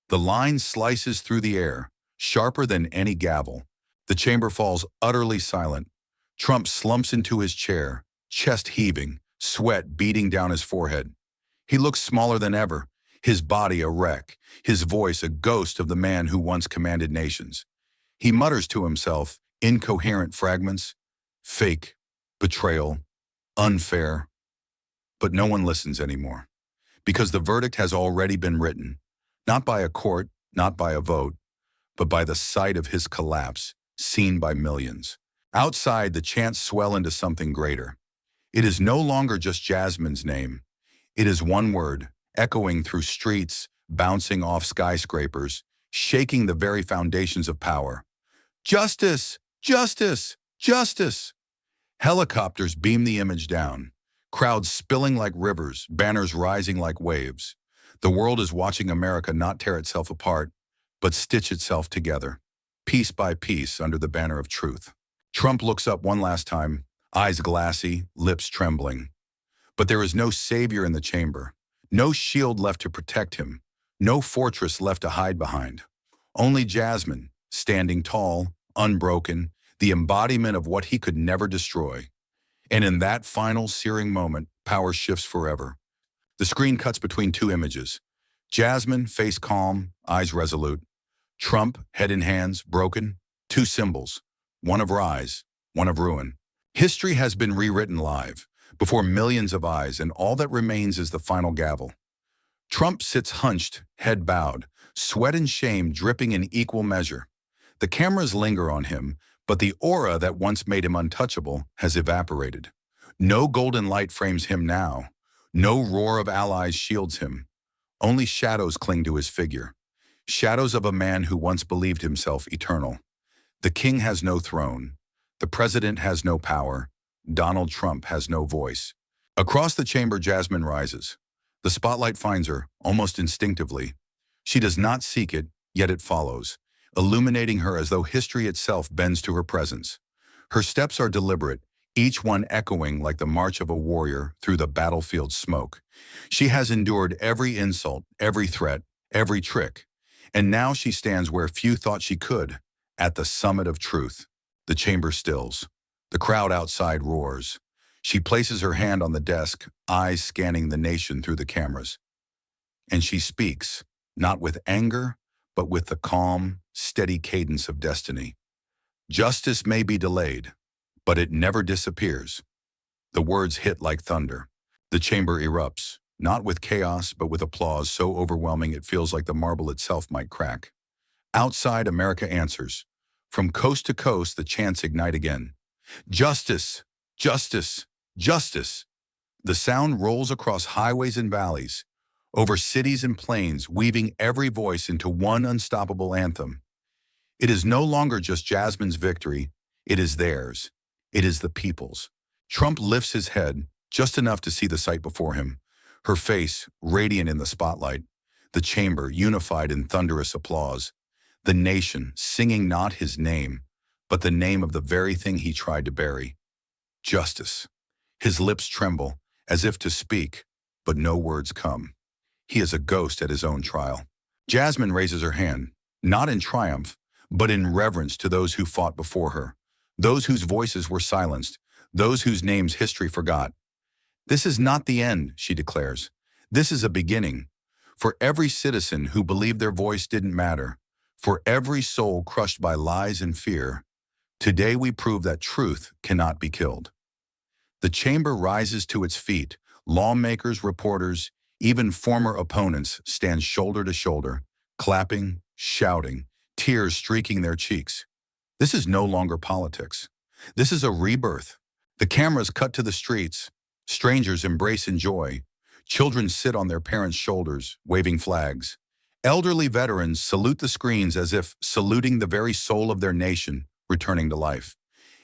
The line slices through the air, sharper than any gavel. The chamber falls utterly silent. Trump slumps into his chair, chest heaving, sweat beating down his forehead. He looks smaller than ever, his body a wreck, his voice a ghost of the man who once commanded nations. He mutters to himself, incoherent fragments, fake, betrayal, unfair. But no one listens anymore, because the verdict has already been written, not by a court, not by a vote, but by the sight of his collapse, seen by millions. Outside, the chants swell into something greater. It is no longer just Jasmine's name. It is one word, echoing through streets, bouncing off skyscrapers, shaking the very foundations of power. Justice! Justice! Justice! Helicopters beam the image down, crowds spilling like rivers, banners rising like waves. The world is watching America not tear itself apart, but stitch itself together, piece by piece under the banner of truth. Trump looks up one last time, eyes glassy, lips trembling. But there is no savior in the chamber, no shield left to protect him, no fortress left to hide behind. Only Jasmine, standing tall, unbroken, the embodiment of what he could never destroy. And in that final searing moment, power shifts forever. The screen cuts between two images. Jasmine, face calm, eyes resolute. Trump, head in hands, broken. Two symbols, one of rise, one of ruin. History has been rewritten live, before millions of eyes, and all that remains is the final gavel. Trump sits hunched, head bowed, sweat and shame dripping in equal measure. The cameras linger on him, but the aura that once made him untouchable has evaporated. No golden light frames him now. No roar of allies shields him. Only shadows cling to his figure. Shadows of a man who once believed himself eternal. The king has no throne. The president has no power. Donald Trump has no voice. Across the chamber, Jasmine rises. The spotlight finds her, almost instinctively. She does not seek it, yet it follows, illuminating her as though history itself bends to her presence. Her steps are deliberate, each one echoing like the march of a warrior through the battlefield's smoke. She has endured every insult, every threat, every trick. And now she stands where few thought she could, at the summit of truth. The chamber stills. The crowd outside roars. She places her hand on the desk, eyes scanning the nation through the cameras. And she speaks, not with anger, but with the calm, steady cadence of destiny. Justice may be delayed, but it never disappears. The words hit like thunder. The chamber erupts, not with chaos, but with applause so overwhelming it feels like the marble itself might crack. Outside, America answers. From coast to coast, the chants ignite again. Justice! Justice! Justice! The sound rolls across highways and valleys, over cities and plains, weaving every voice into one unstoppable anthem. It is no longer just Jasmine's victory, It is theirs. It is the people's. Trump lifts his head, just enough to see the sight before him, her face radiant in the spotlight, the chamber unified in thunderous applause, the nation singing not his name, but the name of the very thing he tried to bury, justice. His lips tremble, as if to speak, but no words come. He is a ghost at his own trial. Jasmine raises her hand, not in triumph, but in reverence to those who fought before her, those whose voices were silenced, those whose names history forgot. This is not the end, she declares. This is a beginning. For every citizen who believed their voice didn't matter, for every soul crushed by lies and fear, today we prove that truth cannot be killed. The chamber rises to its feet. Lawmakers, reporters, even former opponents stand shoulder to shoulder, clapping, shouting, tears streaking their cheeks. This is no longer politics. This is a rebirth. The cameras cut to the streets. Strangers embrace in joy. Children sit on their parents' shoulders, waving flags. Elderly veterans salute the screens as if saluting the very soul of their nation, returning to life.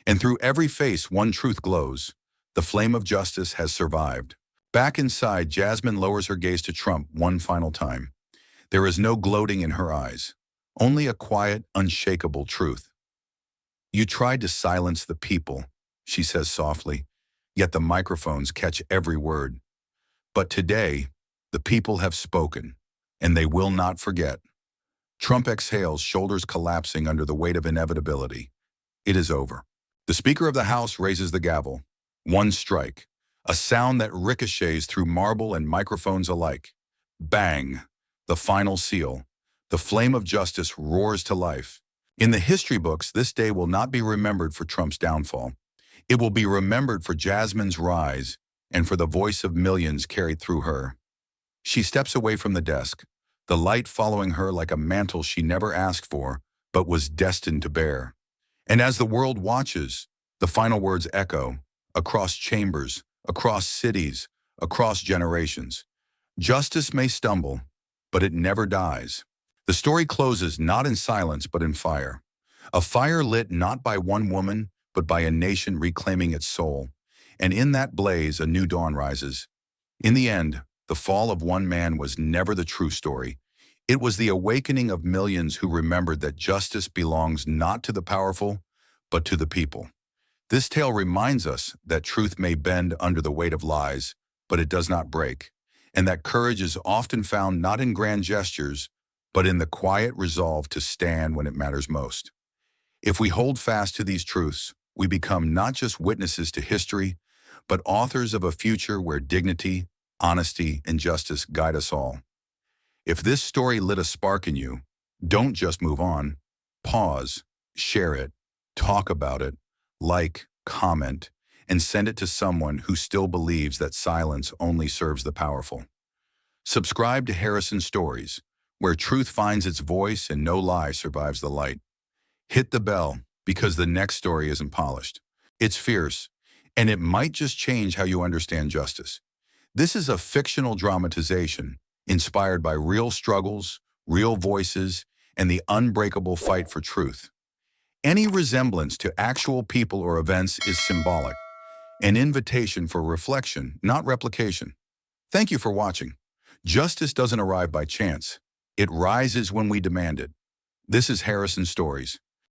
And through every face, one truth glows. The flame of justice has survived. Back inside, Jasmine lowers her gaze to Trump one final time. There is no gloating in her eyes, only a quiet, unshakable truth. You tried to silence the people, she says softly, yet the microphones catch every word. But today, the people have spoken, and they will not forget. Trump exhales, shoulders collapsing under the weight of inevitability. It is over. The Speaker of the House raises the gavel. One strike, a sound that ricochets through marble and microphones alike. Bang, the final seal. The flame of justice roars to life. In the history books, this day will not be remembered for Trump's downfall. It will be remembered for Jasmine's rise and for the voice of millions carried through her. She steps away from the desk, the light following her like a mantle she never asked for, but was destined to bear. And as the world watches, the final words echo, across chambers, across cities, across generations. Justice may stumble, but it never dies. The story closes not in silence, but in fire. A fire lit not by one woman, but by a nation reclaiming its soul. And in that blaze, a new dawn rises. In the end, the fall of one man was never the true story. It was the awakening of millions who remembered that justice belongs not to the powerful, but to the people. This tale reminds us that truth may bend under the weight of lies, but it does not break, and that courage is often found not in grand gestures, but in the quiet resolve to stand when it matters most. If we hold fast to these truths, we become not just witnesses to history, but authors of a future where dignity, honesty, and justice guide us all. If this story lit a spark in you, don't just move on. Pause, share it, talk about it, like, comment, and send it to someone who still believes that silence only serves the powerful. Subscribe to Harrison Stories, where truth finds its voice and no lie survives the light. Hit the bell, because the next story isn't polished. It's fierce, and it might just change how you understand justice. This is a fictional dramatization inspired by real struggles, real voices, and the unbreakable fight for truth. Any resemblance to actual people or events is symbolic, an invitation for reflection, not replication. Thank you for watching. Justice doesn't arrive by chance. It rises when we demand it. This is Harrison Stories.